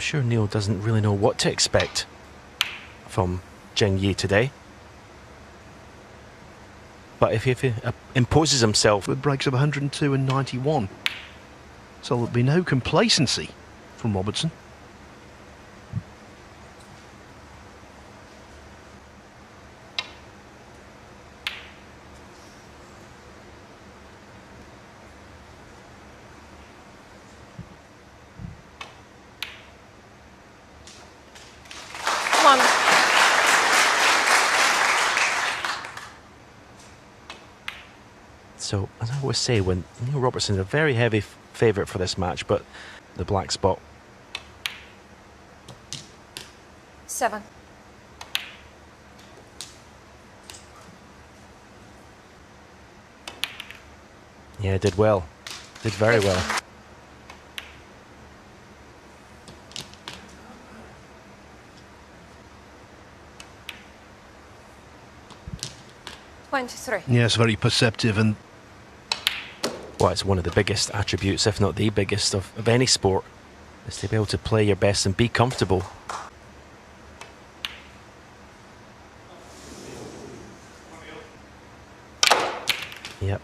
sure Neil doesn't really know what to expect from Zhengyi today. But if he imposes himself with breaks of 102 and 91, so there'll be no complacency from Robertson. So, as I always say, when Neil Robertson's a very heavy favourite for this match, but the black spot. 7. Yeah, did well. Did very well. Yes, very perceptive, and well, it's one of the biggest attributes, if not the biggest, of any sport, is to be able to play your best and be comfortable. Yep.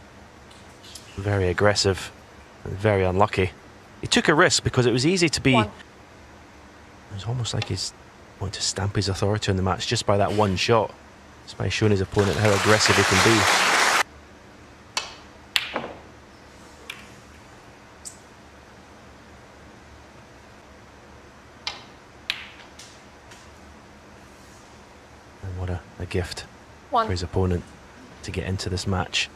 Very aggressive and very unlucky. He took a risk because it was easy to be... 1. It was almost like he's wanting to stamp his authority on the match just by that one shot. Just by showing his opponent how aggressive he can be. And what a gift 1. for his opponent to get into this match.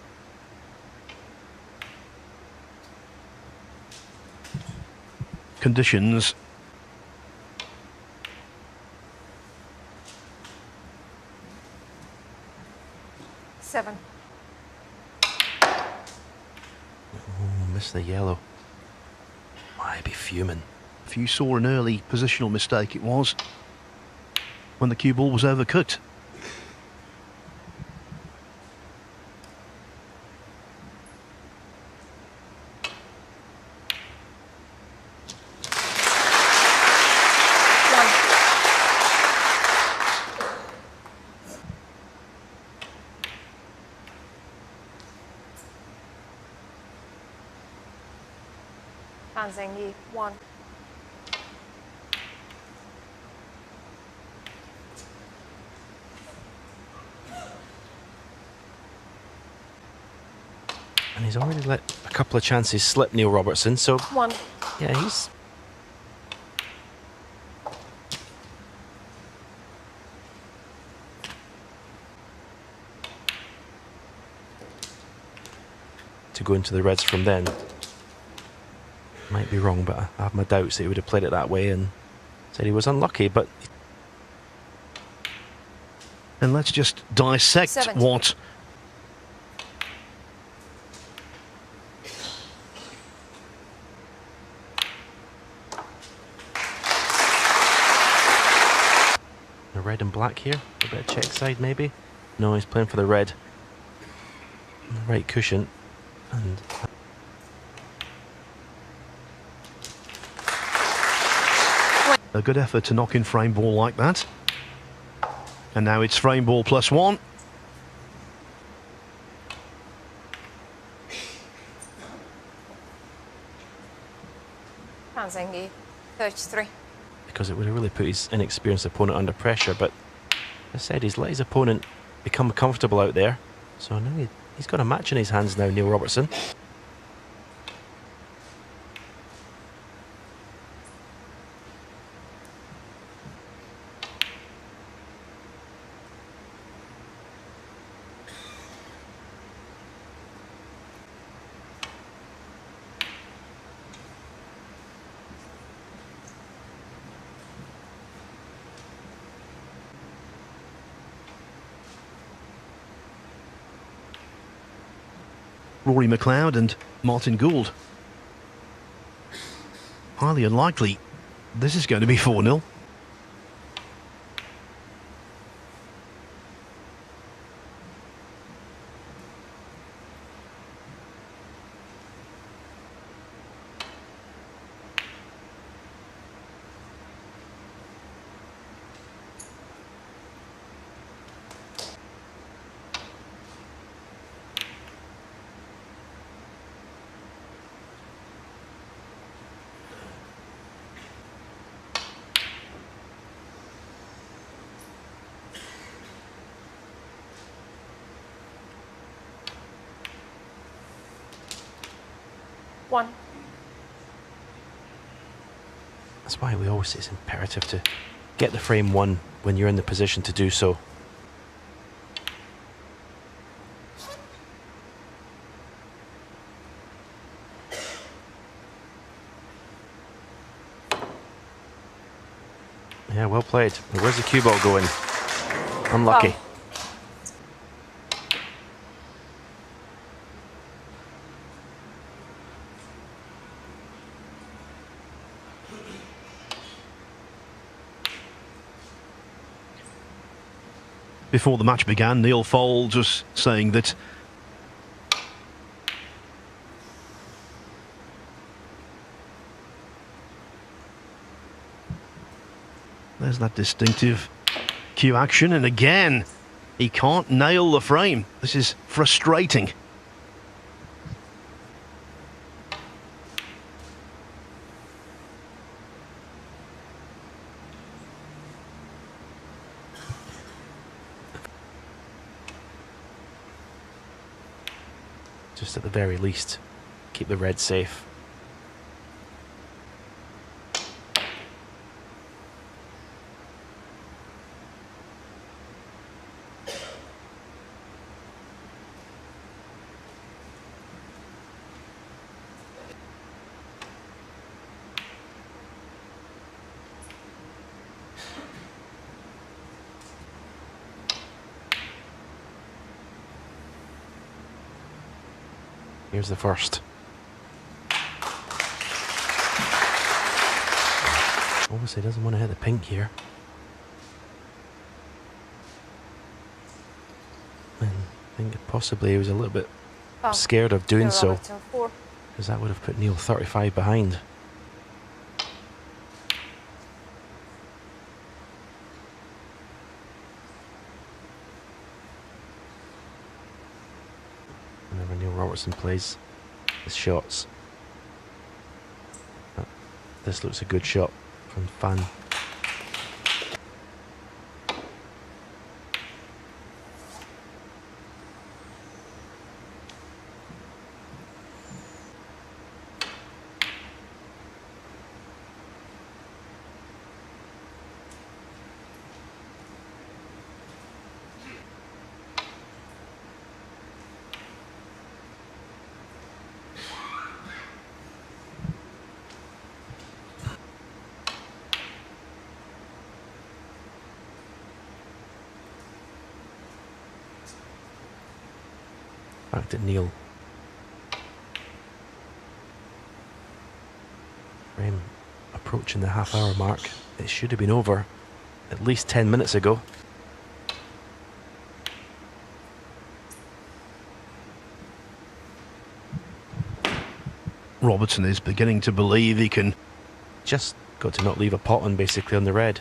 conditions. Seven. Oh, missed the yellow. I'd be fuming. If you saw an early positional mistake, it was when the cue ball was overcooked. Zhengyi, 1. And he's already let a couple of chances slip, Neil Robertson, so 1. yeah, he's... to go into the Reds from then. Might be wrong, but I have my doubts that he would have played it that way and said he was unlucky, but... And let's just dissect 70. what... The red and black here, a bit of check side maybe. No, he's playing for the red. The right cushion, and... A good effort to knock in frame ball like that. And now it's frame ball +1. Zhengyi, 33. because it would have really put his inexperienced opponent under pressure, but as I said, he's let his opponent become comfortable out there. So now he's got a match in his hands now, Neil Robertson. Rory McLeod and Martin Gould. Highly unlikely this is going to be 4-0. 1. That's why we always say it's imperative to get the frame one when you're in the position to do so. Yeah, well played. Where's the cue ball going? Unlucky. Wow. Before the match began, Neil Fold just saying that there's that distinctive cue action, and again, he can't nail the frame. This is frustrating. Just at the very least, keep the red safe. Here's the first. Obviously doesn't want to hit the pink here. And I think possibly he was a little bit scared of doing so, Robertson, 4. because that would have put Neil 35 behind. Whenever Neil Robertson plays his shots. But this looks a good shot from Fan. Back to Neil. Frame approaching the half-hour mark. It should have been over at least 10 minutes ago. Robertson is beginning to believe he can. Just got to not leave a pot on basically on the red.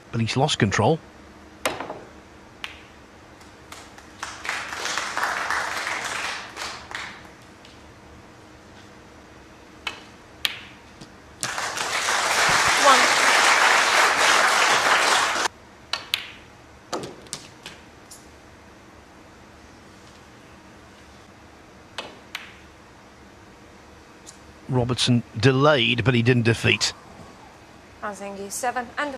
But he's lost control. Robertson delayed, but he didn't defeat. Zhengyi, 7 and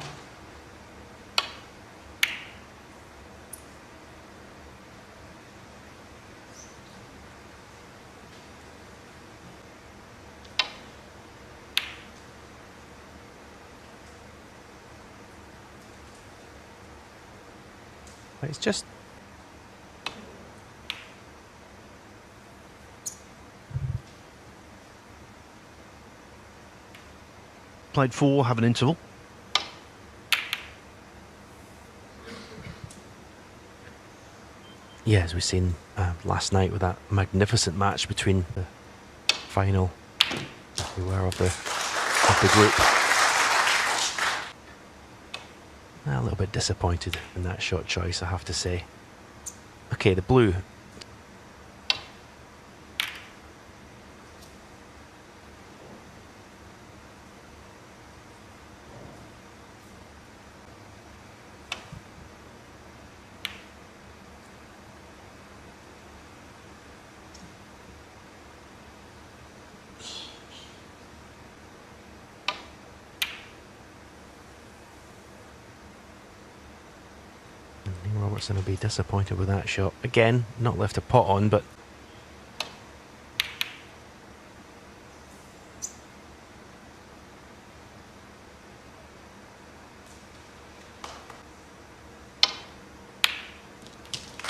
It's just played 4, have an interval. Yeah, as we've seen last night with that magnificent match between the final we were of the group. A little bit disappointed in that shot choice, I have to say. Okay, the blue. Robertson will be disappointed with that shot. Again, not left a pot on, but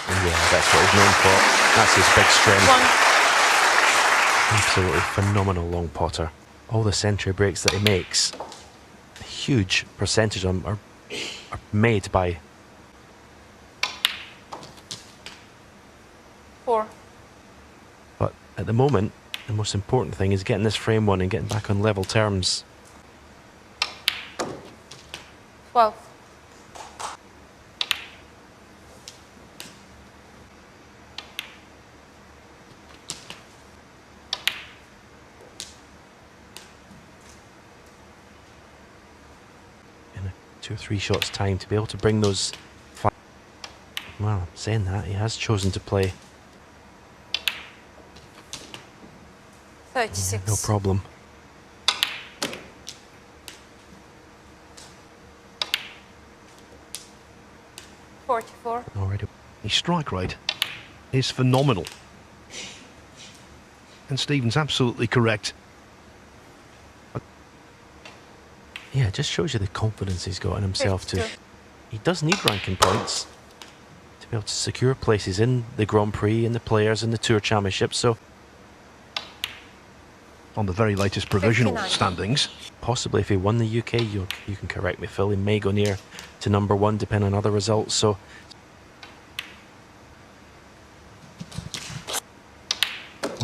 yeah, that's what he's known for. That's his big strength. Absolutely phenomenal long potter. All the century breaks that he makes, a huge percentage of them are made by 4. But at the moment, the most important thing is getting this frame won and getting back on level terms. 12. In a 2 or 3 shots time to be able to bring those well, saying that, he has chosen to play. 36. Yeah, no problem. $44. Already. His strike rate is phenomenal. And Stephen's absolutely correct. Yeah, it just shows you the confidence he's got in himself 52. He does need ranking points to be able to secure places in the Grand Prix and the Players and the Tour Championship, so On the very latest provisional 59. standings. possibly if he won the UK, you can correct me, Phil, he may go near to number 1 depending on other results, so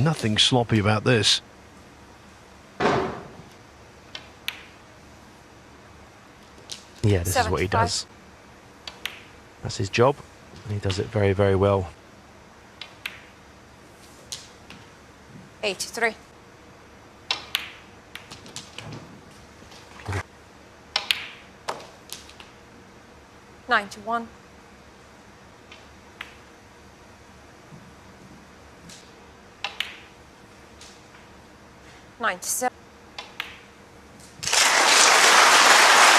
Nothing sloppy about this. yeah, this is what he 75. does. That's his job, and he does it very, very well. 83. $91. $97.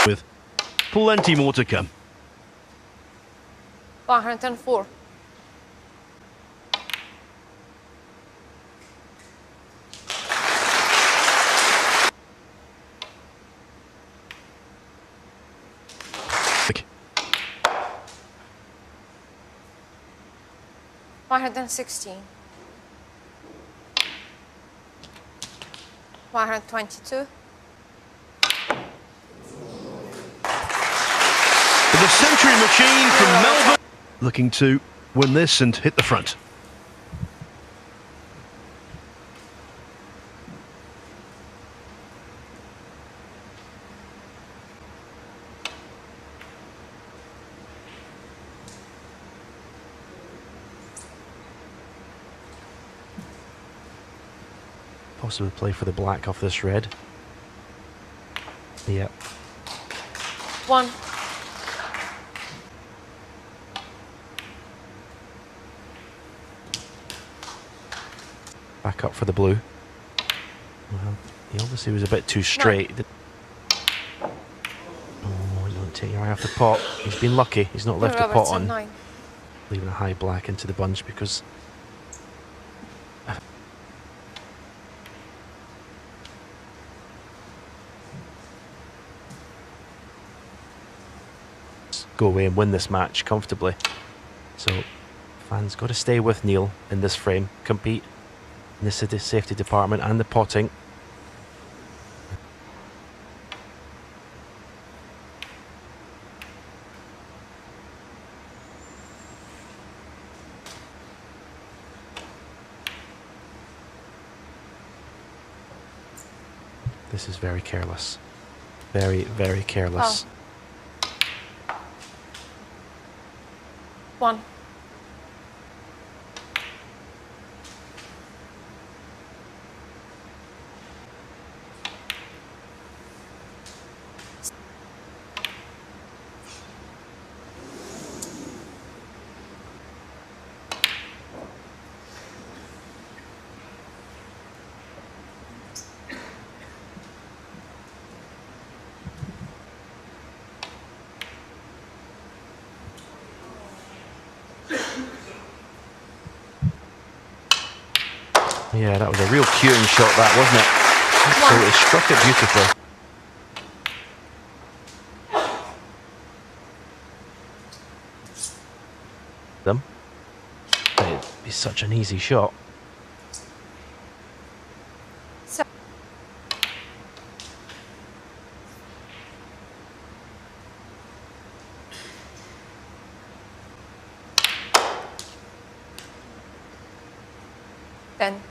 With plenty more to come. 104. $116. 122. The Century Machine from Melbourne. Looking to win this and hit the front. Possibly play for the black off this red. Yep. 1. Back up for the blue. Well, he obviously was a bit too straight. Oh, you don't take your eye off the pot. He's been lucky. He's not left the pot Robertson, on. 9. Leaving a high black into the bunch because go away and win this match comfortably. So fans got to stay with Neil in this frame, compete in the city safety department and the potting. This is very careless. Very, very careless. Oh. 1. Yeah, that was a real cueing shot, that, wasn't it? Absolutely struck it beautifully. Them. It'd be such an easy shot. So 10.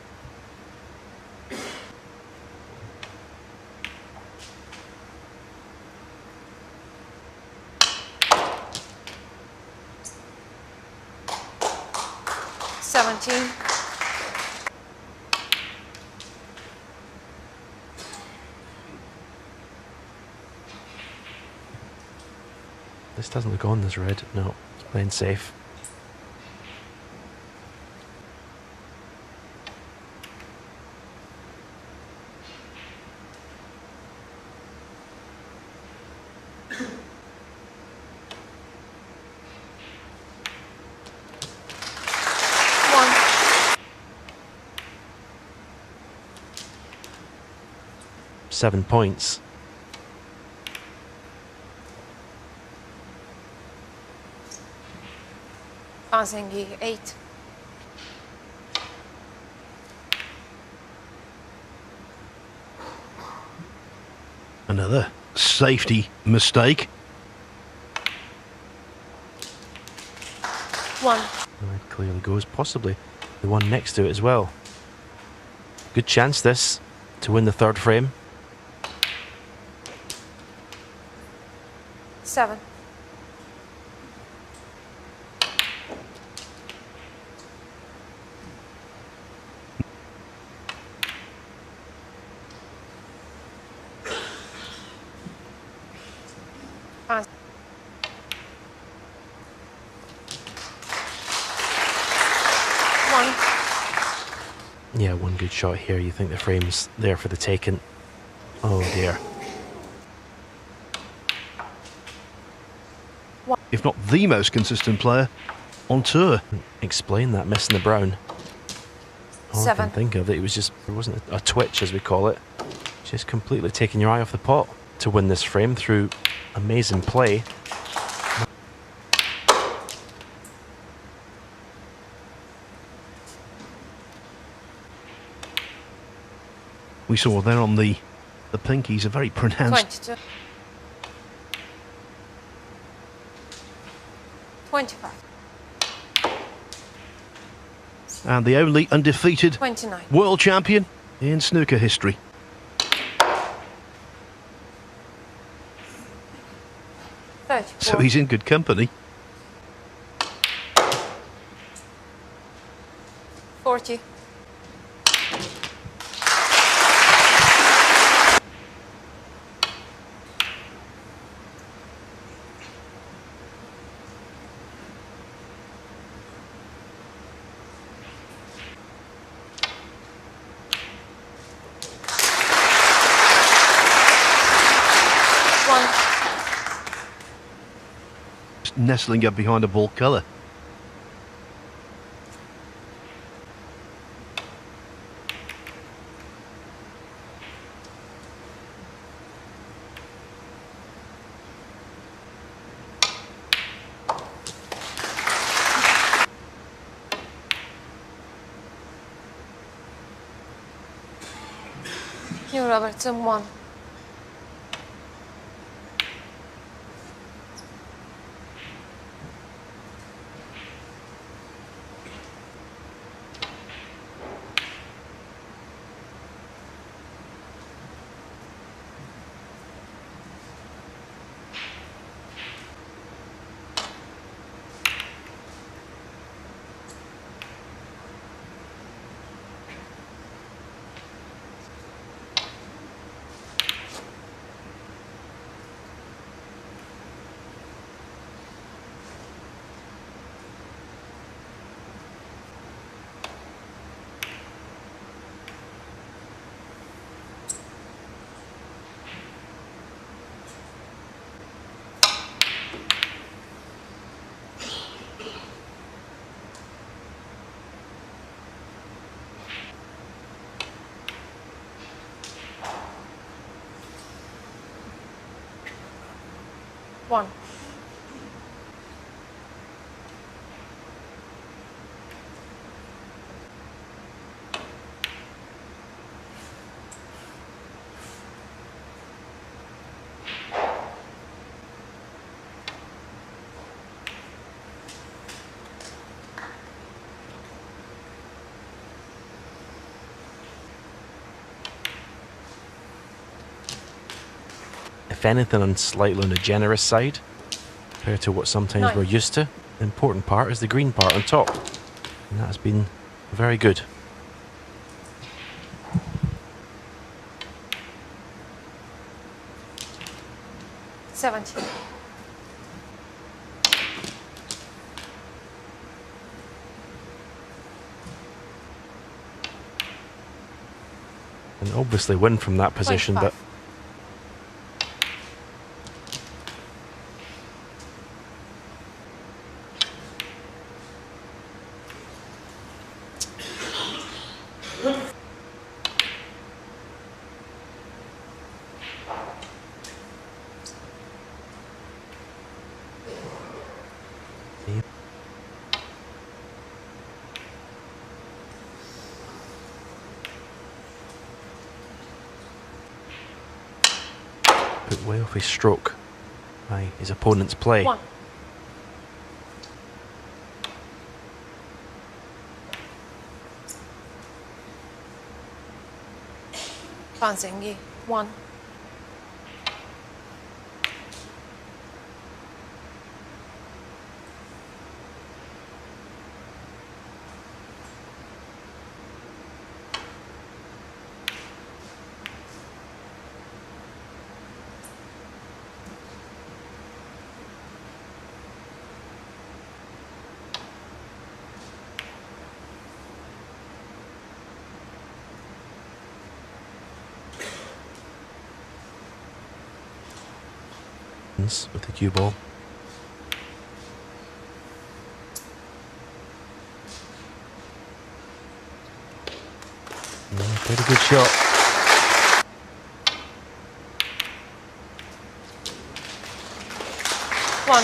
Seventeen. This doesn't look on as red. No, it's playing safe. One. 7 points. Zhengyi 8. Another safety mistake. 1. Red clearly goes, possibly the one next to it as well. Good chance this to win the third frame. 7. Yeah, one good shot here. You think the frame's there for the taking. Oh dear. If not the most consistent player on tour. Explain that missing the brown. All I 7. can think of, that it was just, there wasn't a twitch as we call it. Just completely taking your eye off the pot to win this frame through amazing play. We saw there on the pinkies a very pronounced 22. 25. and the only undefeated 29. world champion in snooker history. 34. So he's in good company. 40. Nestling up behind a ball colour. New Robertson 1. 1. If anything, on slightly on the generous side compared to what sometimes 9. we're used to. The important part is the green part on top, and that's been very good. Seventeen. And obviously win from that position, 25. but put way off his stroke by his opponent's play. 1. Zhengyi. 1. With the cue ball. Yeah, pretty good shot. One.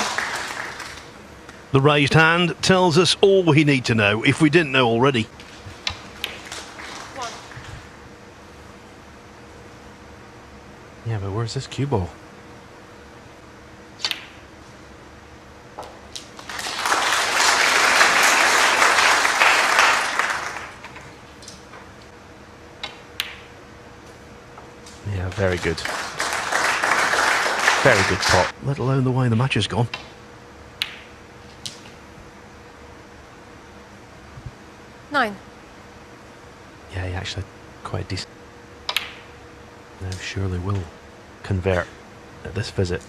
The raised hand tells us all we need to know, if we didn't know already. 1. Yeah, but where's this cue ball? Yeah, very good. Very good pot. Let alone the way the match has gone. Nine. Yeah, he actually quite decent. Now surely will convert at this visit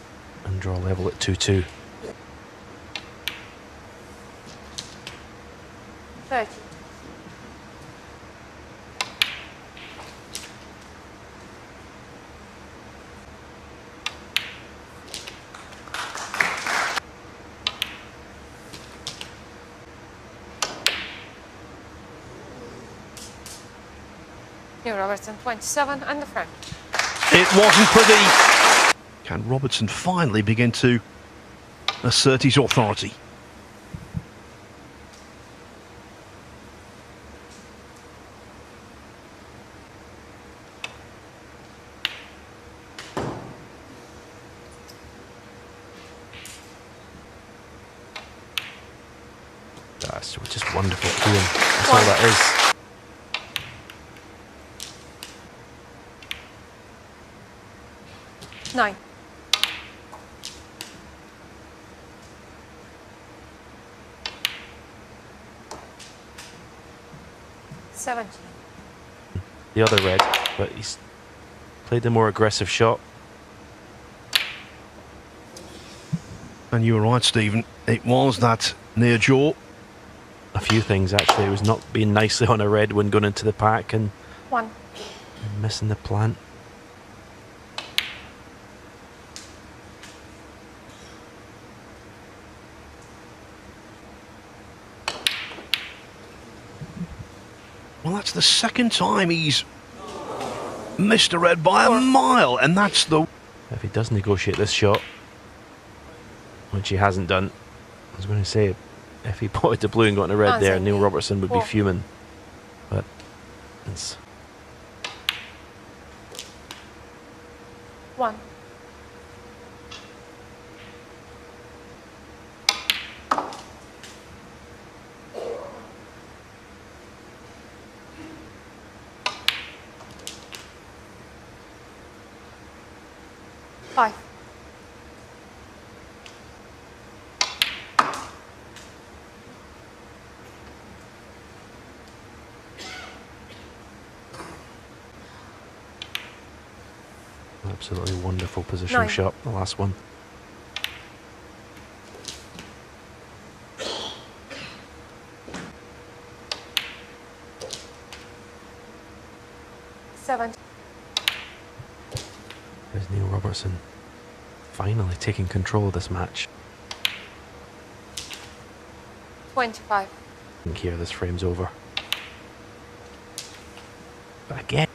and draw level at 2-2. 30. New Robertson 27 and the frame. It wasn't pretty. Can Robertson finally begin to assert his authority? That's just wonderful cueing. That's all that is. Nine. Seventeen. The other red, but he's played the more aggressive shot. And you were right, Stephen. It was that near jaw. A few things actually. It was not being nicely on a red when going into the pack and 1. missing the plant. Well, that's the second time he's missed a red by a mile, and that's the... If he does negotiate this shot, which he hasn't done. I was going to say, if he potted the blue and got in a red there, Zhengyi. Neil Robertson would be 4. fuming. But it's 1. Five. absolutely wonderful positional 9. shot, the last one. Seven. There's Neil Robertson finally taking control of this match. 25. I think here this frame's over. But again.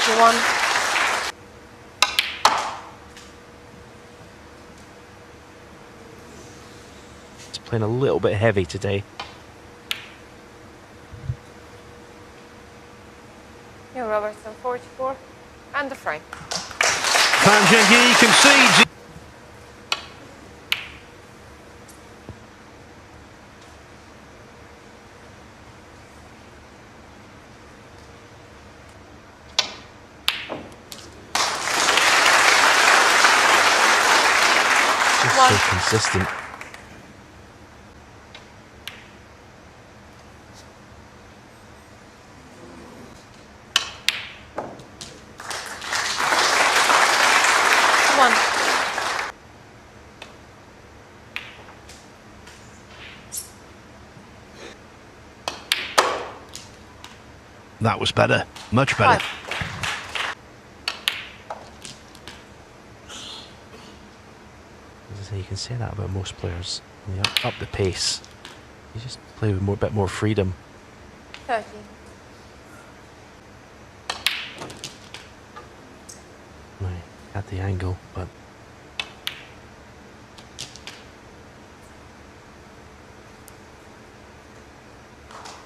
One. It's playing a little bit heavy today. Robertson 44 and the frame. Zhengyi concedes. So consistent. One. That was better, much better. 5. You can say that about most players. When you up the pace, you just play with a bit more freedom. 13. Right, at the angle, but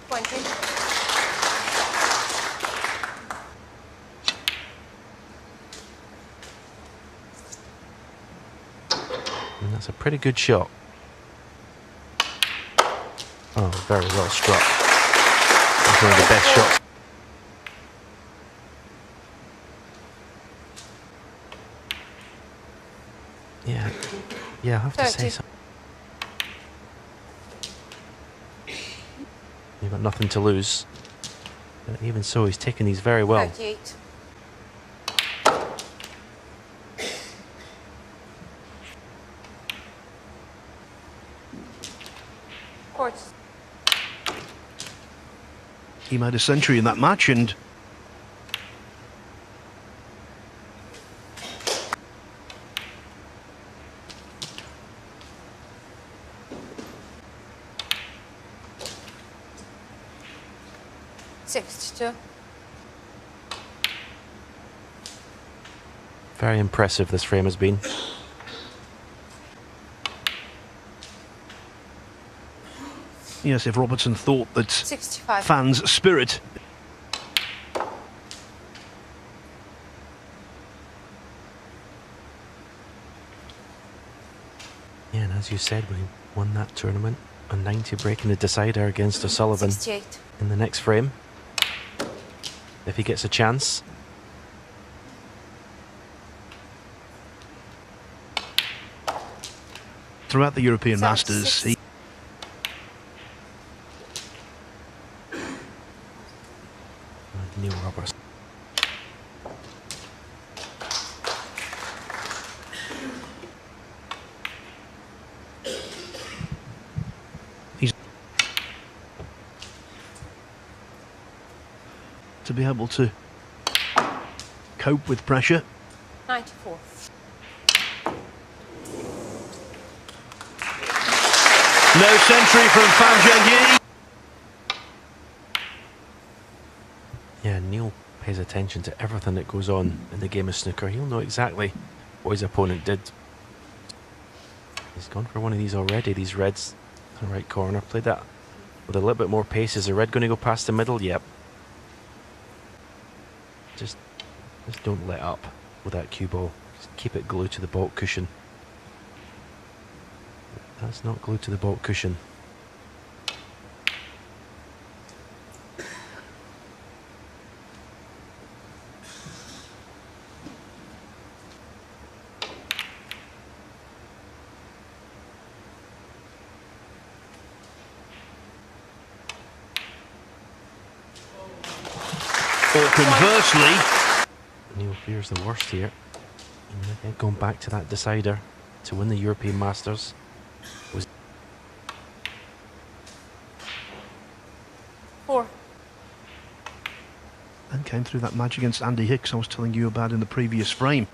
20. and that's a pretty good shot. Oh, very well struck. That's one of the best shots. Yeah, I have to say 30. so. You've got nothing to lose. But even so, he's taking these very well. 38. Courts. He made a century in that match, and Very impressive this frame has been. yes, if Robertson thought that 65. fans' spirit Yeah, and as you said, we won that tournament. A 90 breaking the decider against O'Sullivan 68. in the next frame. If he gets a chance. throughout the European 76. Masters, he Neil Robertson. to be able to cope with pressure. 94. No century from Fan Zhengyi. Yeah, Neil pays attention to everything that goes on in the game of snooker. He'll know exactly what his opponent did. He's gone for one of these already, these reds in the right corner. Played that with a little bit more pace. Is the red going to go past the middle? Yep. Just don't let up with that cue ball. Just keep it glued to the baulk cushion. That's not glued to the baulk cushion. Or conversely, Neil fears the worst here. Going back to that decider to win the European Masters was 4. and came through that match against Andy Hicks I was telling you about in the previous frame.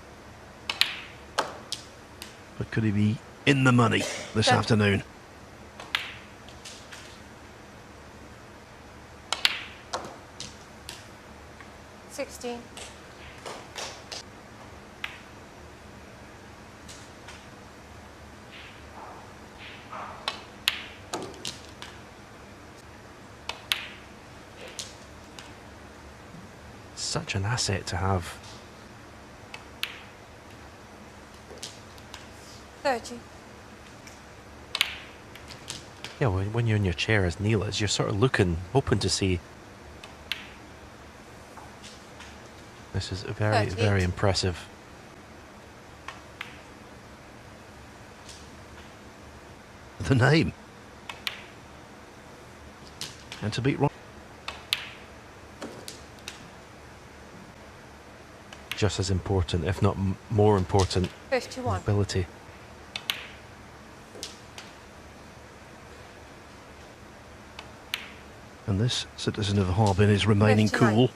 But could he be in the money this afternoon? $16. such an asset to have. 30. Yeah, when you're in your chair as Neil is, you're sort of looking, hoping to see. This is very, 38. very impressive. The name. And to beat Robertson. Just as important, if not more important, 51. ability. And this citizen of Harbin is remaining 59. cool.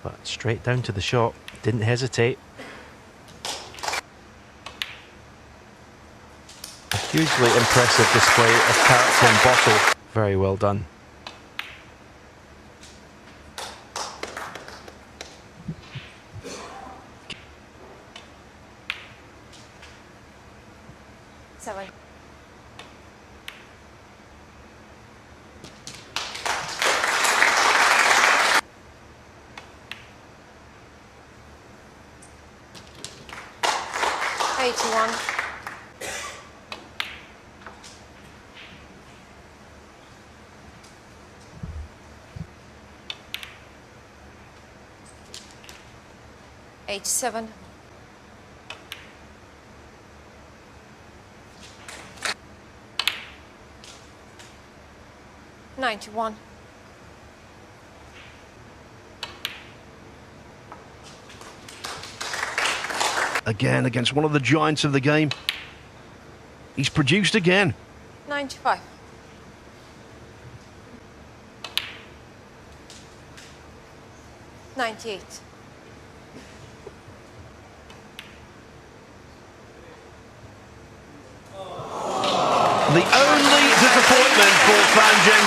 But straight down to the shot, didn't hesitate. A hugely impressive display of character and bottle. Very well done. Seven. $81. $87. $91. Again against one of the giants of the game. He's produced again. 95. $98. The only disappointment for Fan Zhengyi.